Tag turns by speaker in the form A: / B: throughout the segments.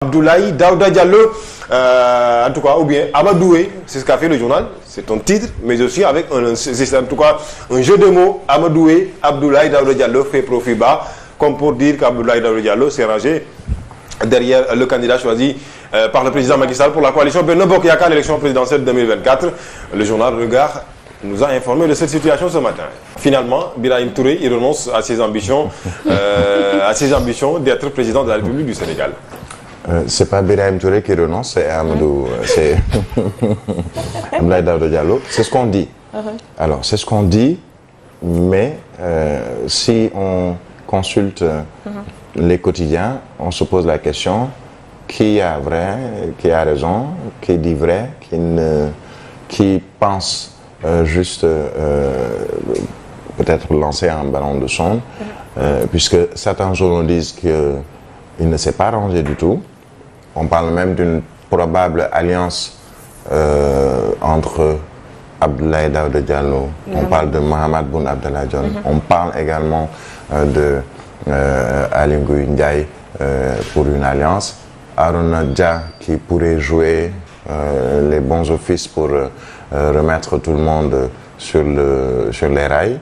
A: Abdoulaye Daouda Diallo, en tout cas, ou bien Amadoué, c'est ce qu'a fait le journal, c'est un titre, mais aussi avec c'est en tout cas un jeu de mots. Amadoué, Abdoulaye Daouda Diallo fait profil bas, comme pour dire qu'Abdoulaye Daouda Diallo s'est rangé derrière le candidat choisi par le président Macky Sall pour la coalition Benno Bokk Yakaar à l'élection présidentielle 2024. Le journal Regard nous a informé de cette situation ce matin. Finalement, Birahim Touré, il renonce à ses ambitions d'être président de la République du Sénégal.
B: C'est pas Birahim Touré qui renonce, c'est Amadou, c'est Abdoulaye Daouda Diallo. C'est ce qu'on dit. Alors, c'est ce qu'on dit, mais si on consulte les quotidiens, on se pose la question qui a vrai, qui a raison, qui dit vrai, qui pense juste peut-être lancer un ballon de sonde, puisque certains journaux disent qu'il ne s'est pas rangé du tout. On parle même d'une probable alliance entre Abdoulaye Daouda Diallo, on parle de Mahammed Boun Abdallah Dionne, on parle également de Aly Ngouille Ndiaye pour une alliance, Arona Dia qui pourrait jouer les bons offices pour remettre tout le monde sur les rails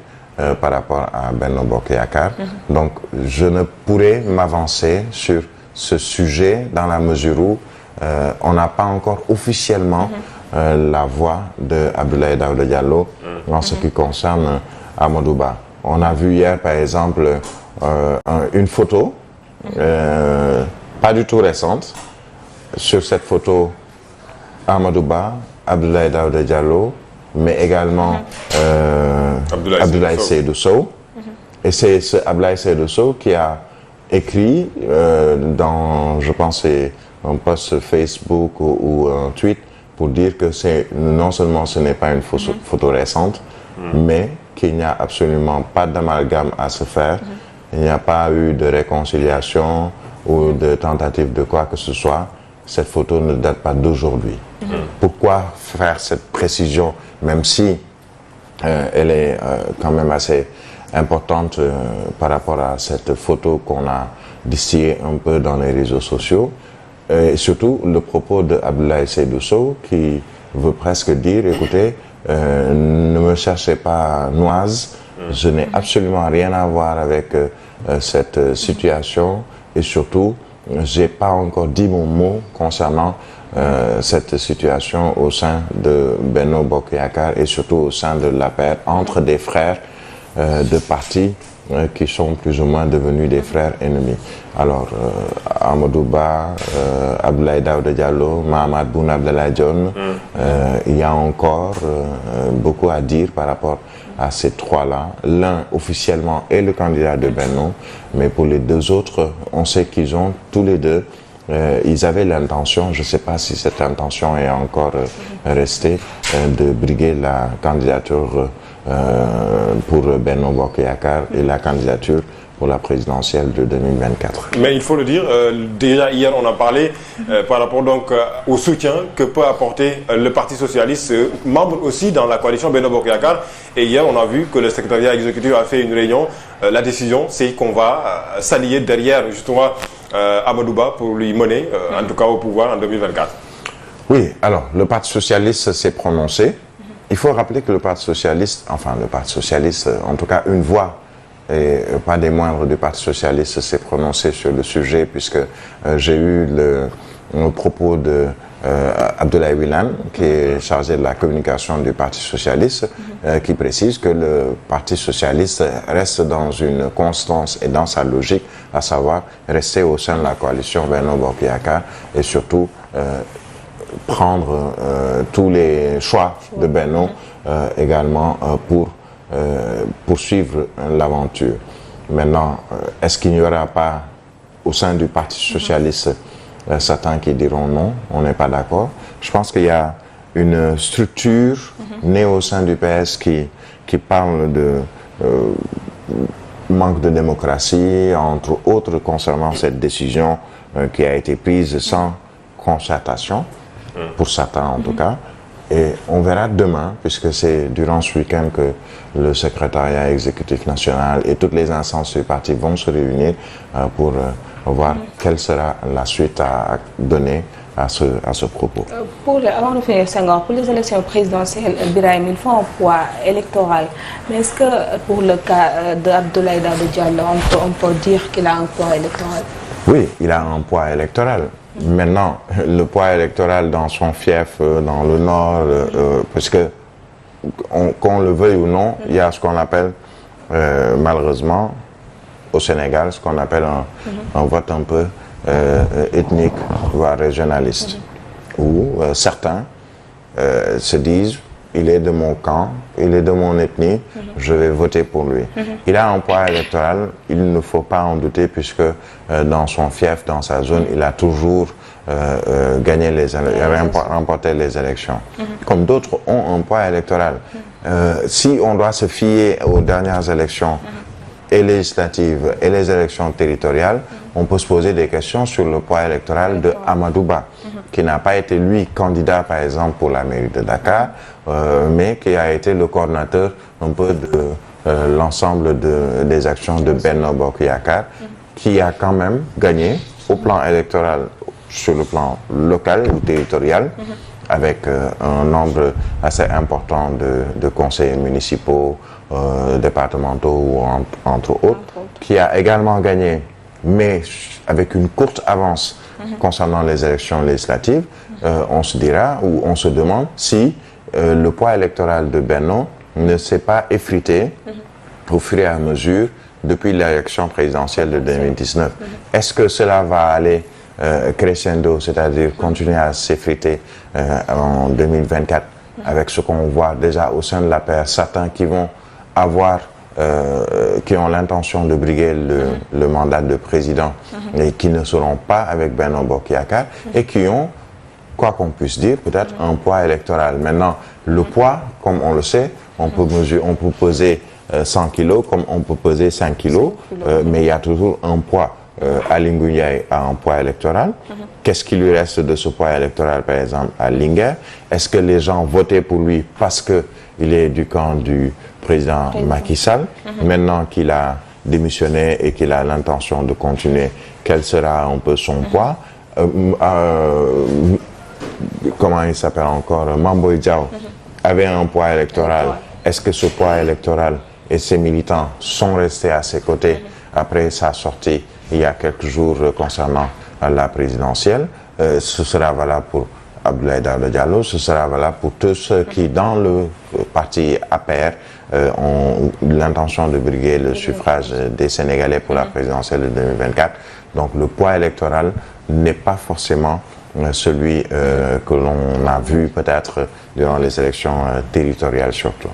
B: par rapport à Benno Bokk Yakaar. Donc je ne pourrais m'avancer sur ce sujet dans la mesure où on n'a pas encore officiellement la voix de Abdoulaye Daouda Diallo en ce qui concerne Amadou Ba. On a vu hier par exemple une photo pas du tout récente. Sur cette photo, Amadou Ba, Abdoulaye Daouda Diallo, mais également Abdoulaye Seydou Sow. Et c'est ce Abdoulaye Seydou Sow qui a écrit dans, je pense, un post Facebook ou un tweet pour dire que non seulement ce n'est pas une photo récente, mais qu'il n'y a absolument pas d'amalgame à se faire. Il n'y a pas eu de réconciliation ou de tentative de quoi que ce soit. Cette photo ne date pas d'aujourd'hui. Pourquoi faire cette précision, même si elle est quand même assez importante par rapport à cette photo qu'on a distillée un peu dans les réseaux sociaux, et surtout le propos de Abdoulaye Seydou Sow qui veut presque dire, écoutez, ne me cherchez pas noise, je n'ai absolument rien à voir avec cette situation et surtout, j'ai pas encore dit mon mot concernant cette situation au sein de Benno Bokk Yakaar et surtout au sein de l'APR entre des frères de partis qui sont plus ou moins devenus des frères ennemis. Alors, Amadou Ba, Abdoulaye Daouda Diallo, Mahammed Boun Abdallah Dionne, il y a encore beaucoup à dire par rapport à ces trois-là. L'un officiellement est le candidat de Benno, mais pour les deux autres, on sait qu'ils ont tous les deux, ils avaient l'intention, je ne sais pas si cette intention est encore restée, de briguer la candidature pour Benno Bokk Yakaar et la candidature pour la présidentielle de 2024.
A: Mais il faut le dire, déjà hier on a parlé par rapport donc au soutien que peut apporter le Parti Socialiste, membre aussi dans la coalition Benno Bokk Yakaar. Et hier on a vu que le secrétariat exécutif a fait une réunion. La décision c'est qu'on va s'allier derrière justement Amadou Ba pour lui mener en tout cas au pouvoir en 2024.
B: Oui, alors le Parti Socialiste s'est prononcé. Il faut rappeler que le Parti Socialiste, en tout cas une voix, et pas des moindres du Parti Socialiste s'est prononcé sur le sujet puisque j'ai eu le propos de Abdoulaye Wilane qui est chargé de la communication du Parti Socialiste qui précise que le Parti Socialiste reste dans une constance et dans sa logique, à savoir rester au sein de la coalition Benno Bokk Yakaar et surtout prendre tous les choix de Benno également pour poursuivre l'aventure. Maintenant, est-ce qu'il n'y aura pas au sein du Parti Socialiste certains qui diront non, on n'est pas d'accord? Je pense qu'il y a une structure née au sein du PS qui parle de manque de démocratie, entre autres concernant cette décision qui a été prise sans concertation, pour certains en tout cas. Et on verra demain, puisque c'est durant ce week-end que le secrétariat exécutif national et toutes les instances du parti vont se réunir pour voir quelle sera la suite à donner à ce propos.
C: Avant de finir, Senghor, pour les élections présidentielles, Birahim, il faut un poids électoral. Mais est-ce que pour le cas d'Abdoulaye Daouda Diallo, on peut dire qu'il a un poids électoral?
B: Oui, il a un poids électoral. Maintenant, le poids électoral dans son fief, dans le Nord, parce que, qu'on le veuille ou non, il y a ce qu'on appelle, malheureusement, au Sénégal, ce qu'on appelle un vote un peu ethnique, voire régionaliste, où certains se disent, il est de mon camp, il est de mon ethnie, je vais voter pour lui. Il a un poids électoral, il ne faut pas en douter, puisque dans son fief, dans sa zone, il a toujours gagné remporté les élections. Comme d'autres ont un poids électoral. Si on doit se fier aux dernières élections, et législatives et les élections territoriales, on peut se poser des questions sur le poids électoral de Amadou Ba, qui n'a pas été lui candidat par exemple pour la mairie de Dakar, mais qui a été le coordinateur un peu de l'ensemble des actions de Benno Bokk Yakaar, qui a quand même gagné au plan électoral, sur le plan local ou territorial, avec un nombre assez important de conseillers municipaux, départementaux ou entre autres, qui a également gagné, mais avec une courte avance concernant les élections législatives. On se dira ou on se demande si le poids électoral de Benno ne s'est pas effrité au fur et à mesure depuis l'élection présidentielle de 2019. Est-ce que cela va aller crescendo, c'est-à-dire continuer à s'effriter en 2024 avec ce qu'on voit déjà au sein de l'APR, certains qui vont avoir, qui ont l'intention de briguer le mandat de président et qui ne seront pas avec Benno Bokk Yakaar et qui ont, quoi qu'on puisse dire, peut-être un poids électoral. Maintenant, le poids, comme on le sait, on peut peser 100 kilos comme on peut peser 5 kilos, mais il y a toujours un poids. Aly Ngouille Ndiaye a un poids électoral. Qu'est-ce qui lui reste de ce poids électoral, par exemple, à Linguère? Est-ce que les gens votaient pour lui parce qu'il est du camp du président Macky Sall? Maintenant qu'il a démissionné et qu'il a l'intention de continuer, quel sera un peu son poids? Comment il s'appelle encore? Mame Boye Diao avait un poids électoral. Est-ce que ce poids électoral et ses militants sont restés à ses côtés après sa sortie il y a quelques jours concernant la présidentielle? Ce sera valable pour Abdoulaye Daouda Diallo, ce sera valable pour tous ceux qui, dans le parti APR, ont l'intention de briguer le suffrage des Sénégalais pour la présidentielle de 2024. Donc le poids électoral n'est pas forcément celui que l'on a vu peut-être durant les élections territoriales surtout.